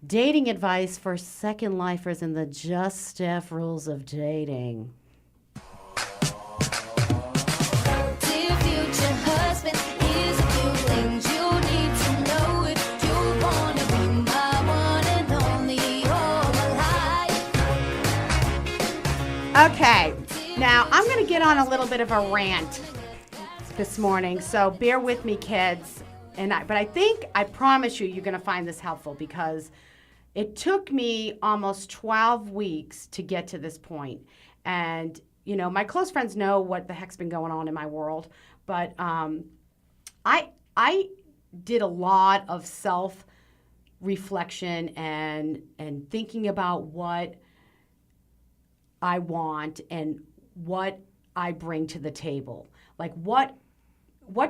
Dating advice for second lifers and the Just Steph rules of dating. Dear future husband, here's a few things you need to know if you wanna be my one and only all my life. Okay, now I'm going to get on a little bit of a rant this morning, so bear with me, kids. But I promise you're going to find this helpful because it took me almost 12 weeks to get to this point. And, you know, my close friends know what the heck's been going on in my world. But I did a lot of self-reflection and thinking about what I want and what I bring to the table. Like, what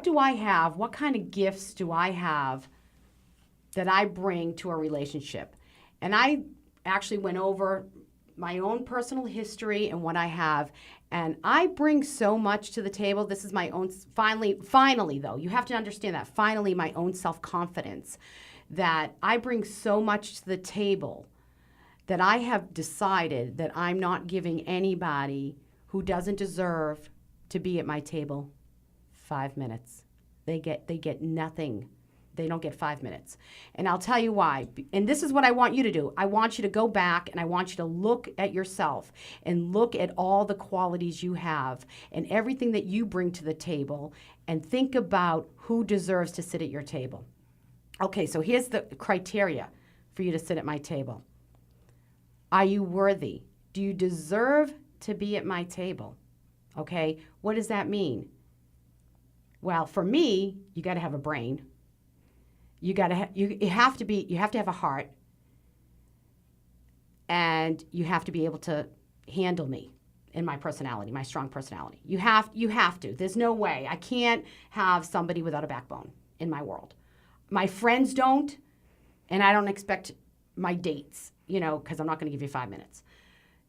do I have? What kind of gifts do I have that I bring to a relationship? And I actually went over my own personal history and what I have. And I bring so much to the table. This is my own, finally though, you have to understand that, finally my own self-confidence, that I bring so much to the table that I have decided that I'm not giving anybody who doesn't deserve to be at my table 5 minutes. They get nothing. They don't get 5 minutes. And I'll tell you why. And this is what I want you to do. I want you to go back and I want you to look at yourself and look at all the qualities you have and everything that you bring to the table and think about who deserves to sit at your table. Okay, so here's the criteria for you to sit at my table. Are you worthy? Do you deserve to be at my table? Okay, what does that mean? Well, for me, you got to have a brain. You have to have a heart, and you have to be able to handle me and my personality, my strong personality. You have to. There's no way. I can't have somebody without a backbone in my world. My friends don't, and I don't expect my dates, because I'm not going to give you 5 minutes.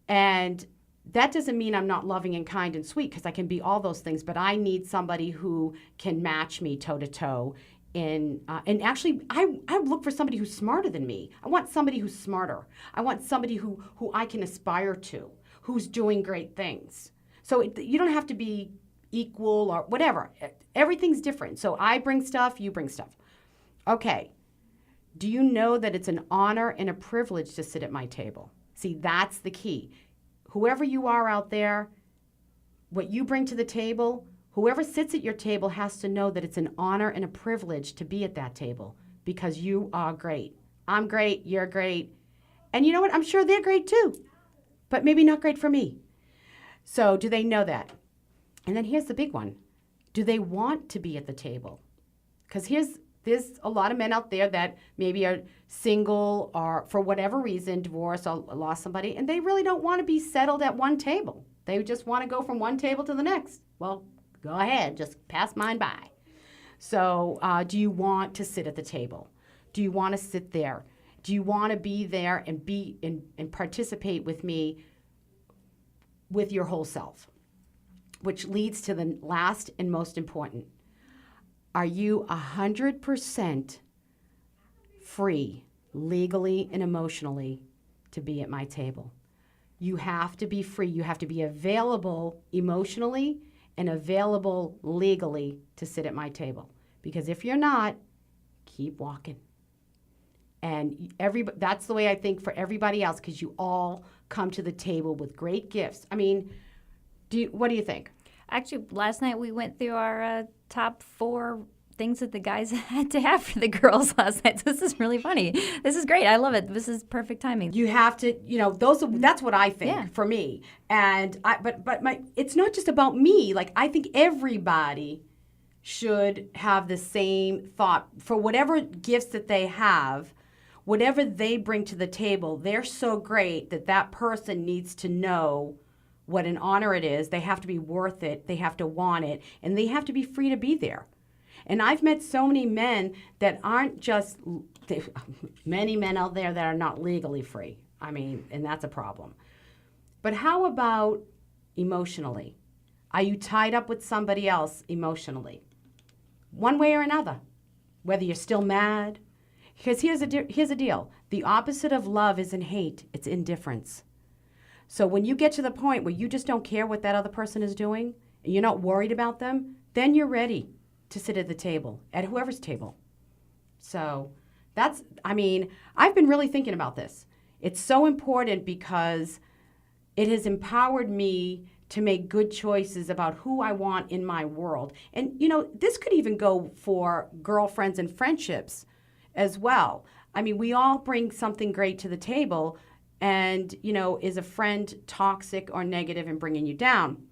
And that doesn't mean I'm not loving and kind and sweet, because I can be all those things, but I need somebody who can match me toe to toe. And actually, I look for somebody who's smarter than me. I want somebody who's smarter. I want somebody who I can aspire to, who's doing great things. So you don't have to be equal or whatever. Everything's different. So I bring stuff, you bring stuff. Okay. Do you know that it's an honor and a privilege to sit at my table? See, that's the key. Whoever you are out there, what you bring to the table, whoever sits at your table has to know that it's an honor and a privilege to be at that table because you are great. I'm great, you're great. And you know what? I'm sure they're great too, but maybe not great for me. So do they know that? And then here's the big one. Do they want to be at the table? Because there's a lot of men out there that maybe are single or for whatever reason, divorced or lost somebody, and they really don't want to be settled at one table. They just want to go from one table to the next. Well, go ahead, just pass mine by. So do you want to sit at the table? Do you want to sit there? Do you want to be there and and participate with me with your whole self? Which leads to the last and most important. Are you 100% free, legally and emotionally, to be at my table? You have to be free. You have to be available emotionally and available legally to sit at my table. Because if you're not, keep walking. And that's the way I think for everybody else, because you all come to the table with great gifts. I mean, what do you think? Actually, last night we went through our top 4 things that the guys had to have for the girls last night. So this is really funny. This is great. I love it. This is perfect timing. You have to, that's what I think for me. And it's not just about me. Like, I think everybody should have the same thought for whatever gifts that they have, whatever they bring to the table. They're so great that person needs to know what an honor it is. They have to be worth it. They have to want it. And they have to be free to be there. And I've met so many men that aren't just, many men out there that are not legally free. I mean, and that's a problem. But how about emotionally? Are you tied up with somebody else emotionally? One way or another. Whether you're still mad. Because here's a deal. The opposite of love isn't hate, it's indifference. So when you get to the point where you just don't care what that other person is doing, and you're not worried about them, then you're ready to sit at the table, at whoever's table. So I've been really thinking about this. It's so important because it has empowered me to make good choices about who I want in my world. And, this could even go for girlfriends and friendships as well. I mean, we all bring something great to the table. And, is a friend toxic or negative and bringing you down?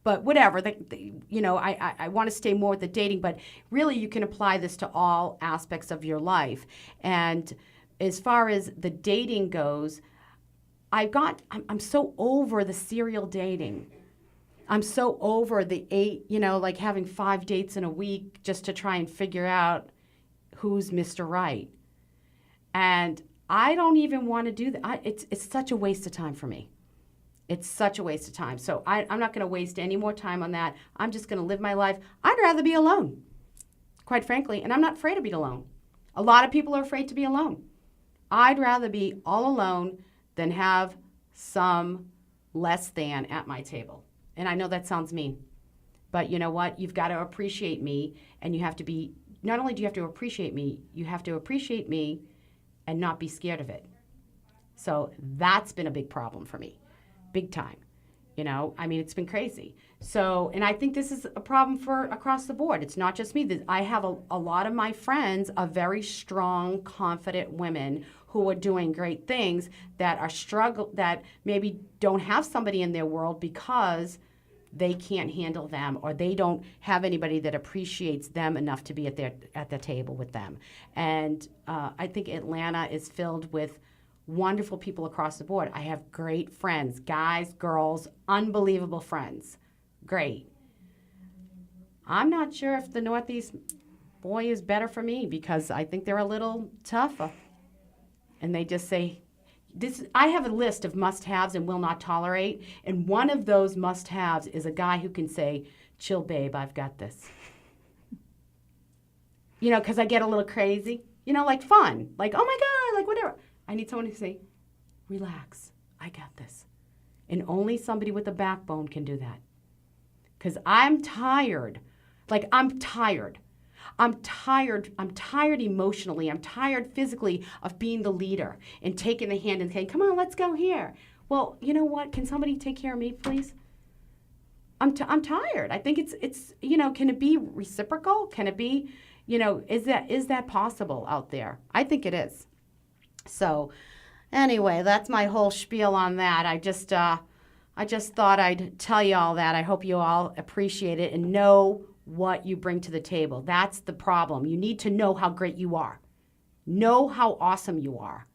But whatever, I want to stay more with the dating, but really you can apply this to all aspects of your life. And as far as the dating goes, I'm so over the serial dating. I'm so over the 8, like having 5 dates in a week just to try and figure out who's Mr. Right. And I don't even want to do that. It's such a waste of time for me. It's such a waste of time. So I'm not going to waste any more time on that. I'm just going to live my life. I'd rather be alone, quite frankly, and I'm not afraid to be alone. A lot of people are afraid to be alone. I'd rather be all alone than have some less than at my table. And I know that sounds mean, but you know what? You've got to appreciate me, and you have to be, not only do you have to appreciate me, you have to appreciate me and not be scared of it. So that's been a big problem for me. Big time. It's been crazy. So, and I think this is a problem for across the board. It's not just me. I have a lot of my friends are very strong, confident women who are doing great things that that maybe don't have somebody in their world because they can't handle them, or they don't have anybody that appreciates them enough to be at the table with them. And I think Atlanta is filled with wonderful people across the board. I have great friends, guys, girls, unbelievable friends. Great. I'm not sure if the Northeast boy is better for me because I think they're a little tougher. And they just say, I have a list of must-haves and will not tolerate, and one of those must-haves is a guy who can say, chill, babe, I've got this. Because I get a little crazy, like fun, like, oh my God, like whatever. I need someone to say, relax, I got this. And only somebody with a backbone can do that. Because I'm tired. I'm tired. I'm tired emotionally. I'm tired physically of being the leader and taking the hand and saying, come on, let's go here. Well, you know what? Can somebody take care of me, please? I'm tired. I think it's can it be reciprocal? Can it be, is that possible out there? I think it is. So anyway, that's my whole spiel on that. I just thought I'd tell you all that. I hope you all appreciate it and know what you bring to the table. That's the problem. You need to know how great you are. Know how awesome you are.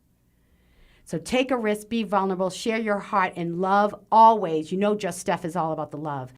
So take a risk, be vulnerable, share your heart, and love always. Just Steph is all about the love.